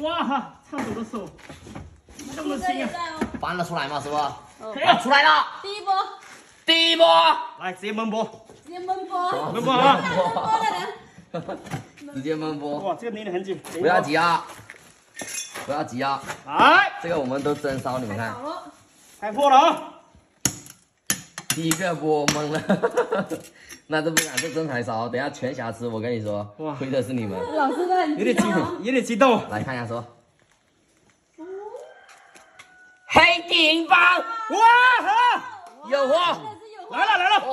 哇哈，唱走的手，这么轻啊！翻得出来吗，师傅？可以了，出来了。第一波，第一波，来直接闷波，直接闷波，闷波啊！闷波的人，直接闷波。哇，这个捏得很紧，不要急啊，不要急啊。来，这个我们都蒸烧，你们看。好了，开破了啊！第一个波懵了，那都不敢这真材烧，等下全瑕疵，我跟你说，哇亏的是你们。老师都很有点激动，有点激动。来看一下说，黑顶帮，哇哈！有货，真的是有。来了来了！